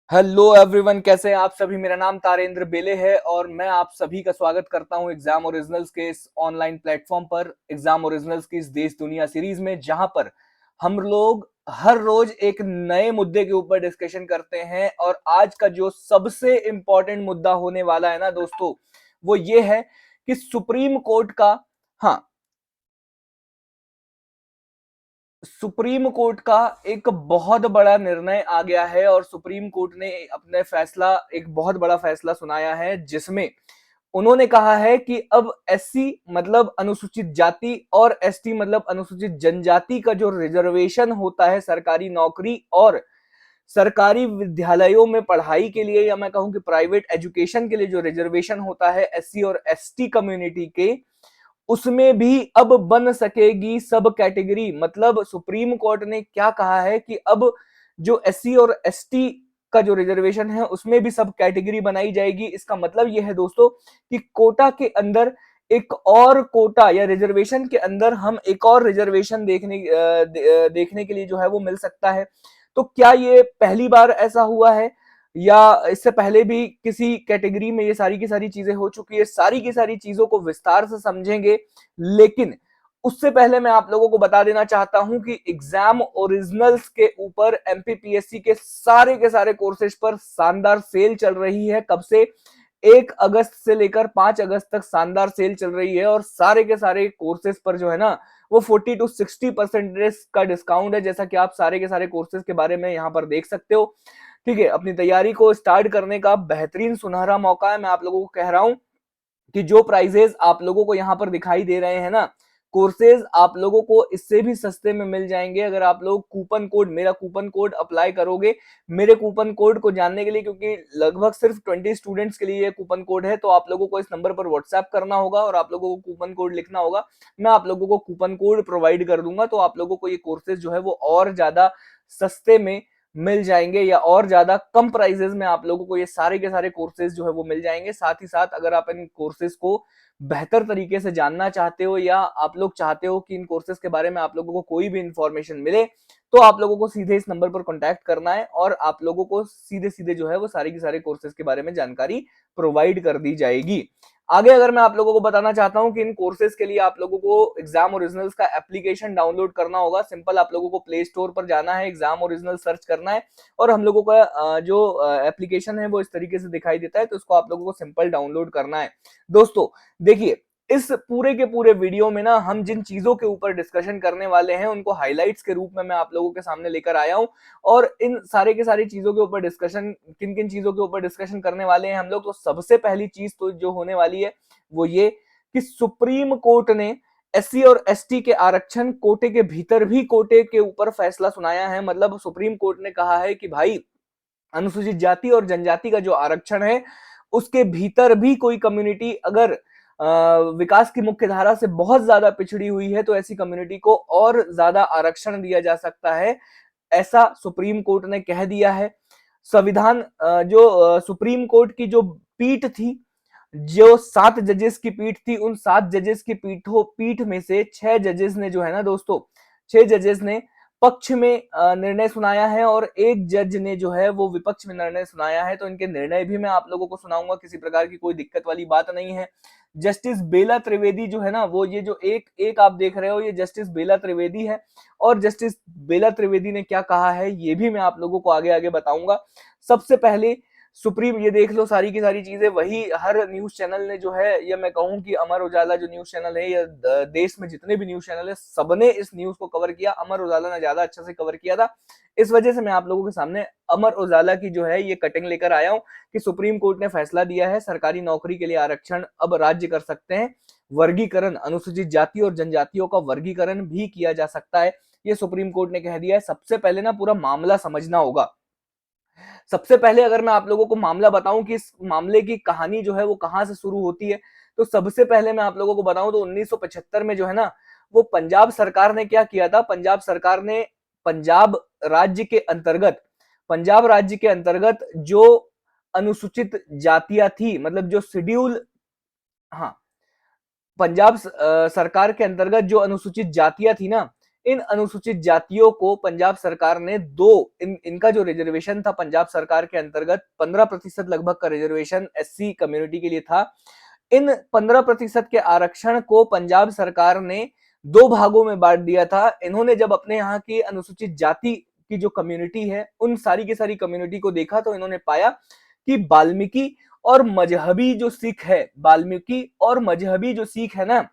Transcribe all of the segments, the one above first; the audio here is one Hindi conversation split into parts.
हेलो एवरीवन, कैसे हैं आप सभी। मेरा नाम तारेंद्र बेले है और मैं आप सभी का स्वागत करता हूं एग्जाम ओरिजिनल्स के इस ऑनलाइन प्लेटफॉर्म पर, एग्जाम ओरिजिनल्स की इस देश दुनिया सीरीज में, जहां पर हम लोग हर रोज एक नए मुद्दे के ऊपर डिस्कशन करते हैं। और आज का जो सबसे इंपॉर्टेंट मुद्दा होने वाला है ना दोस्तों, वो ये है कि सुप्रीम कोर्ट का, हाँ, सुप्रीम कोर्ट का एक बहुत बड़ा निर्णय आ गया है। और सुप्रीम कोर्ट ने अपने फैसला, एक बहुत बड़ा फैसला सुनाया है, जिसमें उन्होंने कहा है कि अब एससी मतलब अनुसूचित जाति और एसटी मतलब अनुसूचित जनजाति का जो रिजर्वेशन होता है सरकारी नौकरी और सरकारी विद्यालयों में पढ़ाई के लिए, या मैं कहूं कि प्राइवेट एजुकेशन के लिए जो रिजर्वेशन होता है एससी और एसटी कम्युनिटी के, उसमें भी अब बन सकेगी सब कैटेगरी। मतलब सुप्रीम कोर्ट ने क्या कहा है कि अब जो एससी और एसटी का जो रिजर्वेशन है उसमें भी सब कैटेगरी बनाई जाएगी। इसका मतलब यह है दोस्तों कि कोटा के अंदर एक और कोटा या रिजर्वेशन के अंदर हम एक और रिजर्वेशन देखने के लिए जो है वो मिल सकता है। तो क्या ये पहली बार ऐसा हुआ है या इससे पहले भी किसी कैटेगरी में ये सारी की सारी चीजें हो चुकी है? सारी की सारी चीजों को विस्तार से समझेंगे, लेकिन उससे पहले मैं आप लोगों को बता देना चाहता हूं कि एग्जाम ओरिजिनल्स के ऊपर एमपीपीएससी के सारे कोर्सेज पर शानदार सेल चल रही है। कब से? 1 अगस्त से लेकर 5 अगस्त तक शानदार सेल चल रही है और सारे के सारे कोर्सेज पर जो है ना वो 40 to 60% का डिस्काउंट है, जैसा कि आप सारे के सारे कोर्सेज के बारे में यहाँ पर देख सकते हो। ठीक है, अपनी तैयारी को स्टार्ट करने का बेहतरीन सुनहरा मौका है। मैं आप लोगों को कह रहा हूं कि जो प्राइजेस आप लोगों को यहाँ पर दिखाई दे रहे हैं ना, कोर्सेज आप लोगों को इससे भी सस्ते में मिल जाएंगे अगर आप लोग कूपन कोड, मेरा कूपन कोड अप्लाई करोगे। मेरे कूपन कोड को जानने के लिए, क्योंकि लगभग सिर्फ 20 स्टूडेंट्स के लिए ये कूपन कोड है, तो आप लोगों को इस नंबर पर व्हाट्सएप करना होगा और आप लोगों को कूपन कोड लिखना होगा। मैं आप लोगों को कूपन कोड प्रोवाइड कर दूंगा, तो आप लोगों को ये कोर्सेज जो है वो और ज्यादा सस्ते में मिल जाएंगे या और ज्यादा कम प्राइजेस में आप लोगों को ये सारे के सारे कोर्सेज जो है वो मिल जाएंगे। साथ ही साथ अगर आप इन कोर्सेज को बेहतर तरीके से जानना चाहते हो या आप लोग चाहते हो कि इन कोर्सेज के बारे में आप लोगों को कोई भी इंफॉर्मेशन मिले, तो आप लोगों को सीधे इस नंबर पर कांटेक्ट करना है और आप लोगों को सीधे सीधे जो है वो सारे के सारे कोर्सेज के बारे में जानकारी प्रोवाइड कर दी जाएगी। आगे अगर मैं आप लोगों को बताना चाहता हूं कि इन कोर्सेज के लिए आप लोगों को एग्जाम ओरिजिनल्स का एप्लीकेशन डाउनलोड करना होगा। सिंपल, आप लोगों को प्ले स्टोर पर जाना है, एग्जाम ओरिजिनल सर्च करना है और हम लोगों का जो एप्लीकेशन है वो इस तरीके से दिखाई देता है, तो इसको आप लोगों को सिंपल डाउनलोड करना है। दोस्तों देखिए, इस पूरे के पूरे वीडियो में ना हम जिन चीजों के ऊपर डिस्कशन करने वाले हैं उनको हाइलाइट्स के रूप में मैं आप लोगों के सामने लेकर आया हूं। और इन सारे के सारी चीजों के ऊपर डिस्कशन, किन किन चीजों के ऊपर डिस्कशन करने वाले हैं हम लोग, तो सबसे पहली चीज तो जो होने वाली है वो ये कि सुप्रीम कोर्ट ने एससी और एसटी के आरक्षण कोटे के भीतर भी कोटे के ऊपर फैसला सुनाया है। मतलब सुप्रीम कोर्ट ने कहा है कि भाई, अनुसूचित जाति और जनजाति का जो आरक्षण है उसके भीतर भी कोई कम्युनिटी अगर विकास की मुख्य धारा से बहुत ज्यादा पिछड़ी हुई है तो ऐसी कम्युनिटी को और ज्यादा आरक्षण दिया जा सकता है, ऐसा सुप्रीम कोर्ट ने कह दिया है। संविधान जो सुप्रीम कोर्ट की जो पीठ थी, जो 7 जजेस की पीठ थी, उन 7 जजेस की पीठ में से 6 जजेस ने जो है ना दोस्तों, 6 जजेस ने पक्ष में निर्णय सुनाया है और एक जज ने जो है वो विपक्ष में निर्णय सुनाया है। तो इनके निर्णय भी मैं आप लोगों को सुनाऊंगा, किसी प्रकार की कोई दिक्कत वाली बात नहीं है। जस्टिस बेला त्रिवेदी जो है ना, वो ये जो एक एक आप देख रहे हो, ये जस्टिस बेला त्रिवेदी है। और जस्टिस बेला त्रिवेदी ने क्या कहा है ये भी मैं आप लोगों को आगे आगे बताऊंगा। सबसे पहले सुप्रीम, ये देख लो सारी की सारी चीजें वही हर न्यूज चैनल ने जो है, या मैं कहूं कि अमर उजाला जो न्यूज चैनल है या देश में जितने भी न्यूज चैनल है सबने इस न्यूज को कवर किया। अमर उजाला ने ज्यादा अच्छे से कवर किया था, इस वजह से मैं आप लोगों के सामने अमर उजाला की जो है ये कटिंग लेकर आया हूं कि सुप्रीम कोर्ट ने फैसला दिया है सरकारी नौकरी के लिए आरक्षण अब राज्य कर सकते हैं। वर्गीकरण, अनुसूचित जाति और जनजातियों का वर्गीकरण भी किया जा सकता है, ये सुप्रीम कोर्ट ने कह दिया है। सबसे पहले ना पूरा मामला समझना होगा। सबसे पहले अगर मैं आप लोगों को मामला बताऊं कि इस मामले की कहानी जो है वो कहां से शुरू होती है, तो सबसे पहले मैं आप लोगों को बताऊं तो 1975 में जो है ना, वो पंजाब सरकार ने क्या किया था। पंजाब सरकार ने पंजाब राज्य के अंतर्गत, पंजाब राज्य के अंतर्गत जो अनुसूचित जातियां थी, मतलब जो शेड्यूल, हाँ, पंजाब सरकार के अंतर्गत जो अनुसूचित जातियां थी ना, इन अनुसूचित जातियों को पंजाब सरकार ने इनका जो रिजर्वेशन था पंजाब सरकार के अंतर्गत 15% लगभग का रिजर्वेशन एससी कम्युनिटी के लिए था। इन 15% के आरक्षण को पंजाब सरकार ने दो भागों में बांट दिया था। इन्होंने जब अपने यहाँ की अनुसूचित जाति की जो कम्युनिटी है उन सारी की सारी कम्युनिटी को देखा तो इन्होंने पाया कि वाल्मीकि और मजहबी जो सिख है, वाल्मीकि और मजहबी जो सिख है ना,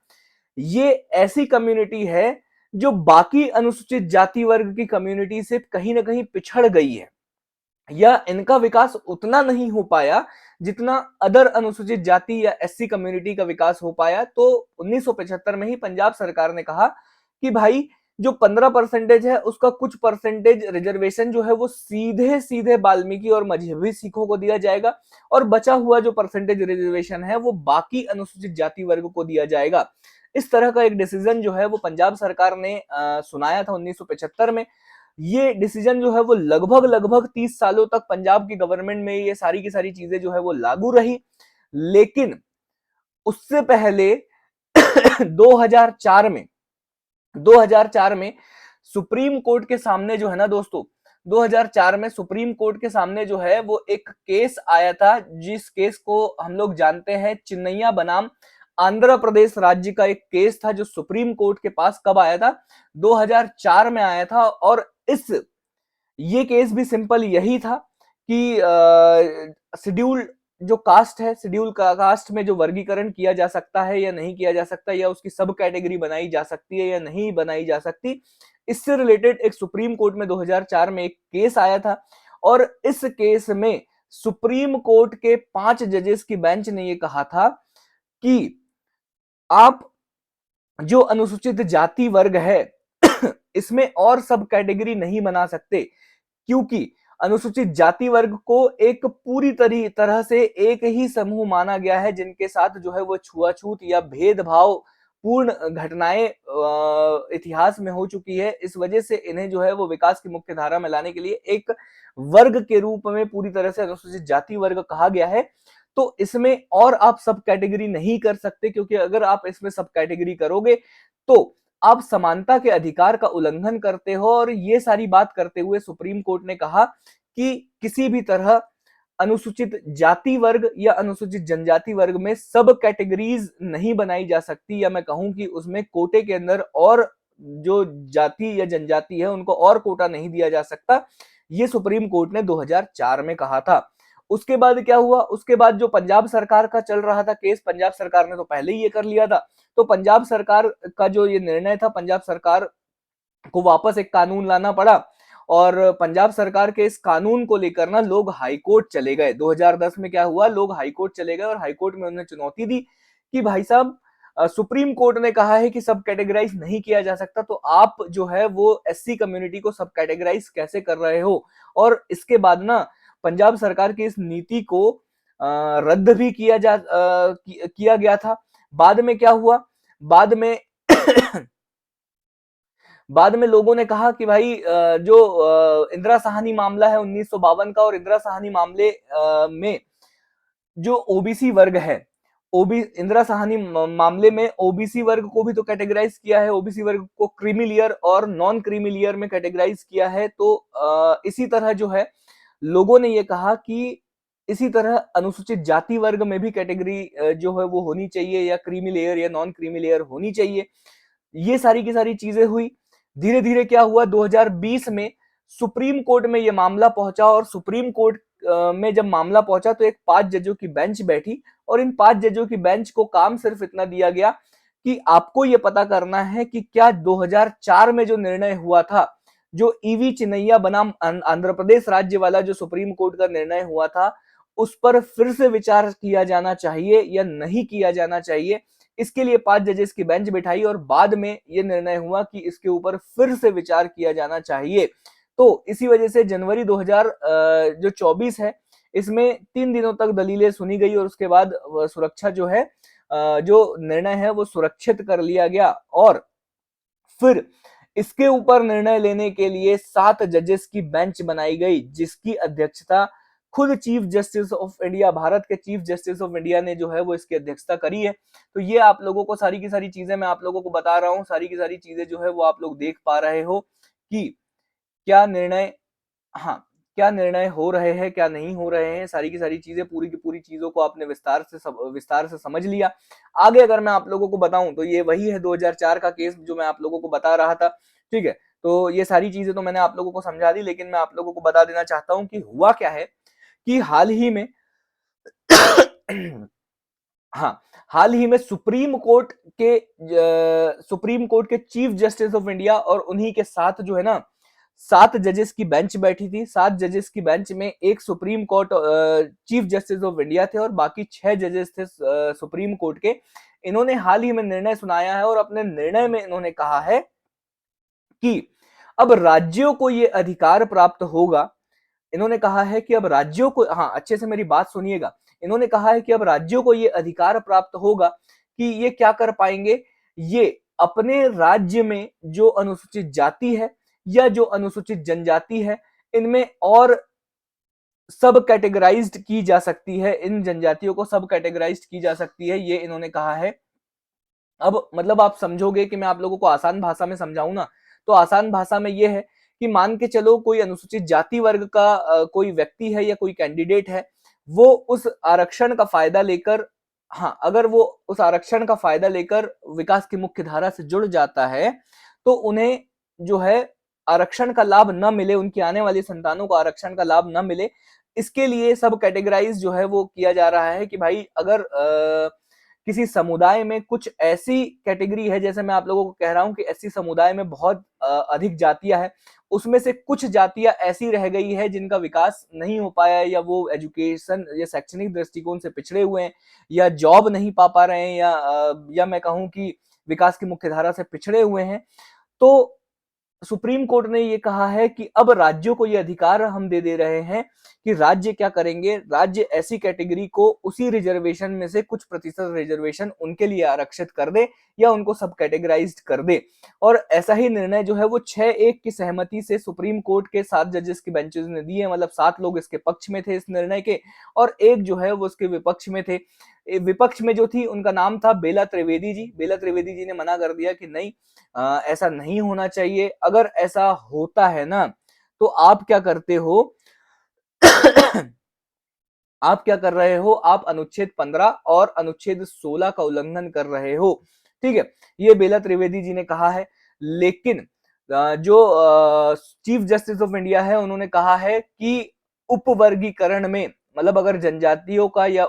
ये ऐसी कम्युनिटी है जो बाकी अनुसूचित जाति वर्ग की कम्युनिटी से कहीं ना कहीं पिछड़ गई है, या इनका विकास उतना नहीं हो पाया जितना अदर अनुसूचित जाति या एससी कम्युनिटी का विकास हो पाया। तो 1975 में ही पंजाब सरकार ने कहा कि भाई जो 15% है उसका कुछ परसेंटेज रिजर्वेशन जो है वो सीधे सीधे वाल्मीकि और मजहबी सिखों को दिया जाएगा, और बचा हुआ जो परसेंटेज रिजर्वेशन है वो बाकी अनुसूचित जाति वर्ग को दिया जाएगा। इस तरह का एक डिसीजन जो है वो पंजाब सरकार ने सुनाया था 1975 में। ये डिसीजन जो है वो लगभग लगभग 30 सालों तक पंजाब की गवर्नमेंट में ये सारी की सारी चीजें जो है वो लागू रही। लेकिन उससे पहले 2004 में 2004 में सुप्रीम कोर्ट के सामने जो है ना दोस्तों, 2004 में सुप्रीम कोर्ट के सामने जो है वो एक केस आया था, जिस केस को हम लोग जानते हैं चिन्नैया बनाम आंध्र प्रदेश राज्य का एक केस था, जो सुप्रीम कोर्ट के पास कब आया था, 2004 में आया था। और ये केस भी सिंपल यही था कि शेड्यूल जो कास्ट है, शेड्यूल कास्ट में जो वर्गीकरण किया जा सकता है या नहीं किया जा सकता, या उसकी सब कैटेगरी बनाई जा सकती है या नहीं बनाई जा सकती, इससे रिलेटेड एक सुप्रीम कोर्ट में 2004 में एक केस आया था। और इस केस में सुप्रीम कोर्ट के 5 जजेस की बेंच ने यह कहा था कि आप जो अनुसूचित जाति वर्ग है इसमें और सब कैटेगरी नहीं बना सकते, क्योंकि अनुसूचित जाति वर्ग को एक पूरी तरह से एक ही समूह माना गया है, जिनके साथ जो है वो छुआछूत या भेदभाव पूर्ण घटनाएं इतिहास में हो चुकी है। इस वजह से इन्हें जो है वो विकास की मुख्य धारा में लाने के लिए एक वर्ग के रूप में पूरी तरह से अनुसूचित जाति वर्ग कहा गया है। तो इसमें और आप सब कैटेगरी नहीं कर सकते, क्योंकि अगर आप इसमें सब कैटेगरी करोगे तो आप समानता के अधिकार का उल्लंघन करते हो। और ये सारी बात करते हुए सुप्रीम कोर्ट ने कहा कि किसी भी तरह अनुसूचित जाति वर्ग या अनुसूचित जनजाति वर्ग में सब कैटेगरीज नहीं बनाई जा सकती, या मैं कहूं कि उसमें कोटे के अंदर और जो जाति या जनजाति है उनको और कोटा नहीं दिया जा सकता। ये सुप्रीम कोर्ट ने 2004 में कहा था। उसके बाद क्या हुआ, उसके बाद जो पंजाब सरकार का चल रहा था केस, पंजाब सरकार ने तो पहले ही ये कर लिया था, तो पंजाब सरकार का जो ये निर्णय था, पंजाब सरकार को वापस एक कानून लाना पड़ा। और पंजाब सरकार के इस कानून को लेकर ना लोग हाई कोर्ट चले गए। 2010 में क्या हुआ, लोग हाई कोर्ट चले गए और हाई कोर्ट में उन्होंने चुनौती दी कि भाई साहब, सुप्रीम कोर्ट ने कहा है कि सब कैटेगराइज नहीं किया जा सकता, तो आप जो है वो एससी कम्युनिटी को सब कैटेगराइज कैसे कर रहे हो। और इसके बाद ना पंजाब सरकार की इस नीति को रद्द भी किया गया था। बाद में क्या हुआ, बाद में बाद में लोगों ने कहा कि भाई जो इंदिरा साहनी मामला है 1952 का, और इंदिरा साहनी मामले में जो ओबीसी वर्ग है, इंदिरा साहनी मामले में ओबीसी वर्ग को भी तो कैटेगराइज किया है, ओबीसी वर्ग को क्रीमी लेयर और नॉन क्रीमी लेयर में कैटेगराइज किया है। तो इसी तरह जो है लोगों ने ये कहा कि इसी तरह अनुसूचित जाति वर्ग में भी कैटेगरी जो है वो होनी चाहिए, या क्रीमी लेयर या नॉन क्रीमी लेयर होनी चाहिए। ये सारी की सारी चीजें हुई। धीरे धीरे क्या हुआ, 2020 में सुप्रीम कोर्ट में ये मामला पहुंचा, और सुप्रीम कोर्ट में जब मामला पहुंचा तो एक 5 जजों की बेंच बैठी, और इन 5 जजों की बेंच को काम सिर्फ इतना दिया गया कि आपको ये पता करना है कि क्या 2004 में जो निर्णय हुआ था, जो ईवी चिन्नैया बनाम आंध्र प्रदेश राज्य वाला जो सुप्रीम कोर्ट का निर्णय हुआ था, उस पर फिर से विचार किया जाना चाहिए या नहीं किया जाना चाहिए। इसके लिए 5 जजेस की बेंच बिठाई, और बाद में यह निर्णय हुआ कि इसके ऊपर फिर से विचार किया जाना चाहिए। तो इसी वजह से जनवरी 2024 है, इसमें 3 दिनों तक दलीलें सुनी गई, और उसके बाद सुरक्षा जो है, जो निर्णय है वो सुरक्षित कर लिया गया। और फिर इसके ऊपर निर्णय लेने के लिए 7 जजेस की बेंच बनाई गई, जिसकी अध्यक्षता खुद chief justice of India, Bharat के चीफ जस्टिस ऑफ इंडिया ने जो है वो इसकी अध्यक्षता करी है। तो ये आप लोगों को सारी की सारी चीजें मैं आप लोगों को बता रहा हूँ, सारी की सारी चीजें जो है वो आप लोग देख पा रहे हो कि क्या निर्णय, हाँ, क्या निर्णय हो रहे हैं, क्या नहीं हो रहे हैं, सारी की सारी चीजें, पूरी की पूरी चीजों को आपने विस्तार से समझ लिया। आगे अगर मैं आप लोगों को बताऊं तो ये वही है 2004 का केस जो मैं आप लोगों को बता रहा था। ठीक है, तो ये सारी चीजें तो मैंने आप लोगों को समझा दी, लेकिन मैं आप लोगों को बता देना चाहता हूं कि हुआ क्या है कि हाल ही में हाँ, हाल ही में सुप्रीम कोर्ट के चीफ जस्टिस ऑफ इंडिया और उन्हीं के साथ जो है ना 7 जजेस की बेंच बैठी थी। 7 जजेस की बेंच में एक supreme court chief justice of India थे और बाकी 6 जजेस थे सुप्रीम कोर्ट के। इन्होंने हाल ही में निर्णय सुनाया है और अपने निर्णय में इन्होंने कहा है कि अब राज्यों को ये अधिकार प्राप्त होगा। इन्होंने कहा है कि अब राज्यों को, हाँ अच्छे से मेरी बात सुनिएगा, इन्होंने कहा है कि अब राज्यों को ये अधिकार प्राप्त होगा कि ये क्या कर पाएंगे, ये अपने राज्य में जो अनुसूचित जाति है या जो अनुसूचित जनजाति है, इनमें और सब कैटेगराइज्ड की जा सकती है, इन जनजातियों को सब कैटेगराइज्ड की जा सकती है, ये इन्होंने कहा है। अब मतलब आप समझोगे कि मैं आप लोगों को आसान भाषा में समझाऊं ना, तो आसान भाषा में ये है कि मान के चलो कोई अनुसूचित जाति वर्ग का कोई व्यक्ति है या कोई कैंडिडेट है, वो उस आरक्षण का फायदा लेकर, हाँ अगर वो उस आरक्षण का फायदा लेकर विकास की मुख्य धारा से जुड़ जाता है, तो उन्हें जो है आरक्षण का लाभ न मिले, उनकी आने वाली संतानों को आरक्षण का लाभ न मिले, इसके लिए सब कैटेगराइज जो है वो किया जा रहा है कि भाई अगर किसी समुदाय में कुछ ऐसी कैटेगरी है, जैसे मैं आप लोगों को कह रहा हूं कि ऐसी समुदाय में बहुत अधिक जातियां हैं, उसमें से कुछ जातियां ऐसी रह गई है जिनका विकास नहीं हो पाया है, या वो एजुकेशन या शैक्षणिक दृष्टिकोण से पिछड़े हुए हैं, या जॉब नहीं पा रहे हैं, या मैं कहूं कि विकास की मुख्य धारा से पिछड़े हुए हैं, तो सुप्रीम कोर्ट ने ये कहा है कि अब राज्यों को ये अधिकार हम दे रहे हैं कि राज्य क्या करेंगे, राज्य ऐसी कैटेगरी को उसी रिजर्वेशन में से कुछ प्रतिशत रिजर्वेशन उनके लिए आरक्षित कर दे या उनको सब कैटेगराइज्ड कर दे। और ऐसा ही निर्णय जो है वो 6-1 की सहमति से सुप्रीम कोर्ट के 7 जजेस की बेंचेस ने दी है। मतलब 7 लोग इसके पक्ष में थे इस निर्णय के, और एक जो है वो उसके विपक्ष में थे। विपक्ष में जो थी उनका नाम था बेला त्रिवेदी जी। बेला त्रिवेदी जी ने मना कर दिया कि नहीं, ऐसा नहीं होना चाहिए। अगर ऐसा होता है ना, तो आप क्या करते हो आप क्या कर रहे हो, आप अनुच्छेद 15 और अनुच्छेद 16 का उल्लंघन कर रहे हो। ठीक है, ये बेला त्रिवेदी जी ने कहा है। लेकिन जो चीफ जस्टिस ऑफ इंडिया है, उन्होंने कहा है कि उपवर्गीकरण में, मतलब अगर जनजातियों का या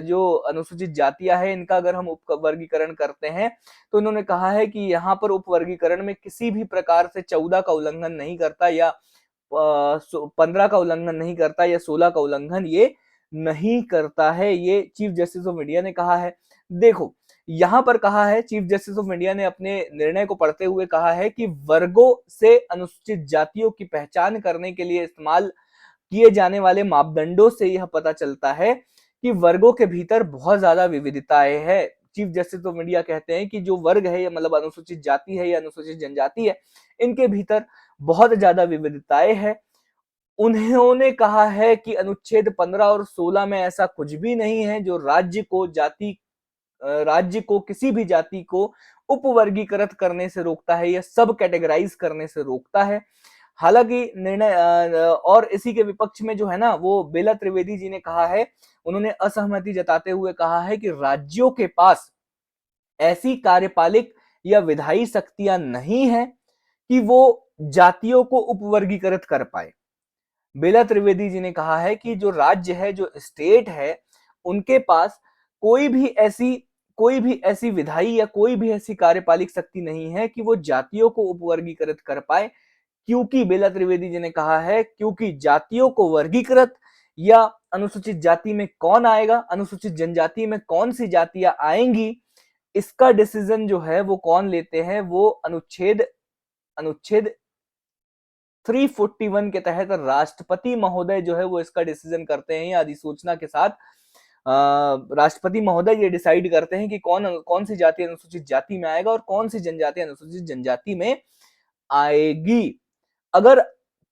जो अनुसूचित जातियां हैं, इनका अगर हम उपवर्गीकरण करते हैं, तो उन्होंने कहा है कि यहाँ पर उपवर्गीकरण में किसी भी प्रकार से 14 का उल्लंघन नहीं करता, या 15 का उल्लंघन नहीं करता, या 16 का उल्लंघन ये नहीं करता है। ये चीफ जस्टिस ऑफ इंडिया ने कहा है। देखो, यहां पर कहा है, चीफ जस्टिस ऑफ इंडिया ने अपने निर्णय को पढ़ते हुए कहा है कि वर्गों से अनुसूचित जातियों की पहचान करने के लिए इस्तेमाल किए जाने वाले मापदंडों से यह पता चलता है कि वर्गों के भीतर बहुत ज्यादा विविधताएं है। चीफ जस्टिस ऑफ इंडिया कहते हैं कि जो वर्ग है, मतलब अनुसूचित जाति है या अनुसूचित जनजाति है, इनके भीतर बहुत ज्यादा विविधताएं है। उन्होंने कहा है कि अनुच्छेद 15 और 16 में ऐसा कुछ भी नहीं है जो राज्य को किसी भी जाति को उपवर्गीकृत करने से रोकता है या सब कैटेगराइज करने से रोकता है। हालांकि निर्णय और इसी के विपक्ष में जो है ना, वो बेला त्रिवेदी जी ने कहा है, उन्होंने असहमति जताते हुए कहा है कि राज्यों के पास ऐसी कार्यपालिक या विधायी शक्तियां नहीं है कि वो जातियों को उपवर्गीकृत कर पाए। बेला त्रिवेदी जी ने कहा है कि जो राज्य है, जो स्टेट है, उनके पास कोई भी ऐसी विधायी या कोई भी ऐसी कार्यपालिक शक्ति नहीं है कि वो जातियों को उपवर्गीकृत कर पाए। क्योंकि बेला त्रिवेदी जी ने कहा है, क्योंकि जातियों को वर्गीकृत या अनुसूचित जाति में कौन आएगा, अनुसूचित जनजाति में कौन सी जातियां आएंगी, इसका डिसीजन जो है वो कौन लेते हैं, वो अनुच्छेद 341 के तहत राष्ट्रपति महोदय जो है वो इसका डिसीजन करते हैं, या अधिसूचना के साथ राष्ट्रपति महोदय ये डिसाइड करते हैं कि कौन सी जाति अनुसूचित जाति में आएगा और कौन सी जनजाति अनुसूचित जनजाति में आएगी। अगर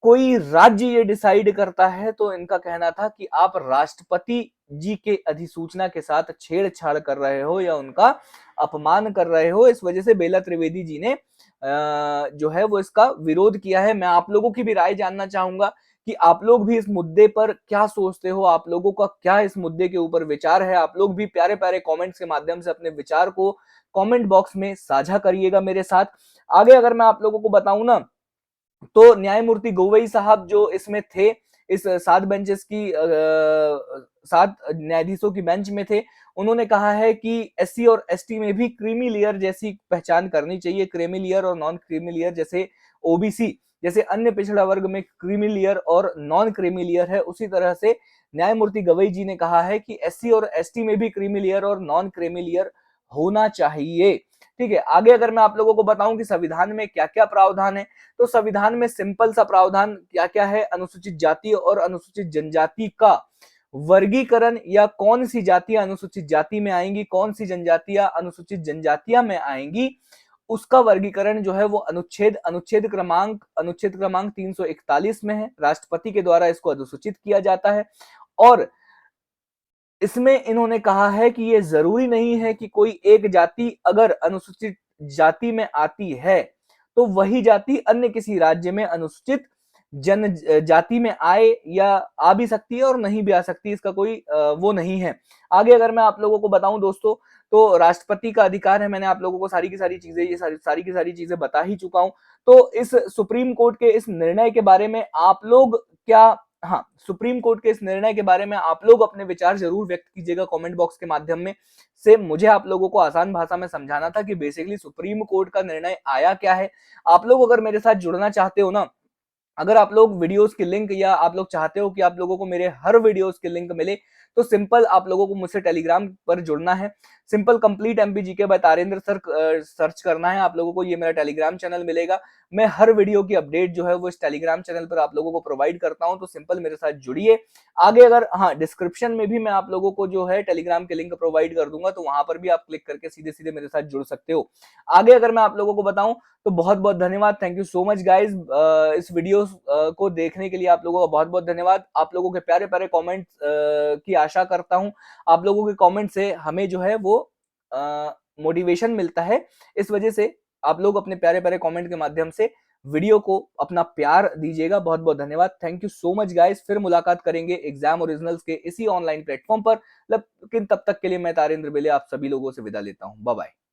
कोई राज्य ये डिसाइड करता है तो इनका कहना था कि आप राष्ट्रपति जी के अधिसूचना के साथ छेड़छाड़ कर रहे हो या उनका अपमान कर रहे हो। इस वजह से बेला त्रिवेदी जी ने जो है वो इसका विरोध किया है। मैं आप लोगों की भी राय जानना चाहूंगा कि आप लोग भी इस मुद्दे पर क्या सोचते हो, आप लोगों का क्या इस मुद्दे के ऊपर विचार है। आप लोग भी प्यारे प्यारे कमेंट्स के माध्यम से अपने विचार को कमेंट बॉक्स में साझा करिएगा मेरे साथ। आगे अगर मैं आप लोगों को बताऊं ना, तो न्यायमूर्ति गोगोई साहब जो इसमें थे, इस 7 बेंचेस की 7 न्यायाधीशों की बेंच में थे, उन्होंने कहा है कि एससी और एसटी में भी क्रीमी लेयर जैसी पहचान करनी चाहिए। क्रीमी लेयर और नॉन क्रीमी लेयर, जैसे ओबीसी जैसे अन्य पिछड़ा वर्ग में क्रीमी लेयर और नॉन क्रीमी लेयर है, उसी तरह से न्यायमूर्ति गवई जी ने कहा है कि एससी और एसटी में भी क्रीमी लेयर और नॉन क्रीमी लेयर होना चाहिए। ठीक है, आगे अगर मैं आप लोगों को बताऊं कि संविधान में क्या क्या प्रावधान है, तो संविधान में सिंपल सा प्रावधान क्या क्या है। अनुसूचित जाति और अनुसूचित जनजाति का वर्गीकरण, या कौन सी जातियां अनुसूचित जाति में आएंगी, कौन सी जनजातियां अनुसूचित जनजातियां में आएंगी, उसका वर्गीकरण जो है वो अनुच्छेद क्रमांक 341 में है। राष्ट्रपति के द्वारा इसको अधिसूचित किया जाता है। और इसमें इन्होंने कहा है कि ये जरूरी नहीं है कि कोई एक जाति अगर अनुसूचित जाति में आती है तो वही जाति अन्य किसी राज्य में अनुसूचित जन जाति में आए, या आ भी सकती है और नहीं भी आ सकती, इसका कोई वो नहीं है। आगे अगर मैं आप लोगों को बताऊं दोस्तों, तो राष्ट्रपति का अधिकार है। मैंने आप लोगों को सारी की सारी चीजें, ये सारी की सारी चीजें बता ही चुका हूं। तो इस सुप्रीम कोर्ट के इस निर्णय के बारे में आप लोग क्या, हाँ, सुप्रीम कोर्ट के इस निर्णय के बारे में आप लोग अपने विचार जरूर व्यक्त कीजिएगा कमेंट बॉक्स के माध्यम में से। मुझे आप लोगों को आसान भाषा में समझाना था कि बेसिकली सुप्रीम कोर्ट का निर्णय आया क्या है। आप लोग अगर मेरे साथ जुड़ना चाहते हो ना, अगर आप लोग वीडियोस की लिंक, या आप लोग चाहते हो कि आप लोगों को मेरे हर वीडियोस की लिंक मिले, तो सिंपल आप लोगों को मुझसे टेलीग्राम पर जुड़ना है। Simple complete MPGK by Tarendra sir search करना है, आप लोगों को ये मेरा टेलीग्राम चैनल मिलेगा। मैं हर वीडियो की अपडेट जो है वो इस टेलीग्राम चैनल पर आप लोगों को प्रोवाइड करता हूं, तो सिंपल मेरे साथ जुड़िए। आगे अगर, हाँ, डिस्क्रिप्शन में भी मैं आप लोगों को जो है टेलीग्राम के लिंक प्रोवाइड कर दूंगा, तो वहां पर भी आप क्लिक करके सीधे सीधे मेरे साथ जुड़ सकते हो। आगे अगर मैं आप लोगों को बताऊं, तो बहुत बहुत धन्यवाद, thank you so much guys. इस वीडियो को देखने के लिए आप लोगों का बहुत बहुत धन्यवाद। आप लोगों के प्यारे प्यारे कमेंट की आशा करता हूं। आप लोगों के कमेंट से हमें जो है वो मोटिवेशन मिलता है। इस वजह से आप लोग अपने प्यारे प्यारे कमेंट के माध्यम से वीडियो को अपना प्यार दीजिएगा। बहुत बहुत धन्यवाद, thank you so much guys. फिर मुलाकात करेंगे एग्जाम ओरिजिनल्स के इसी ऑनलाइन प्लेटफॉर्म पर। लेकिन तब तक के लिए मैं तारेंद्र बेले आप सभी लोगों से विदा लेता हूं। Bye bye.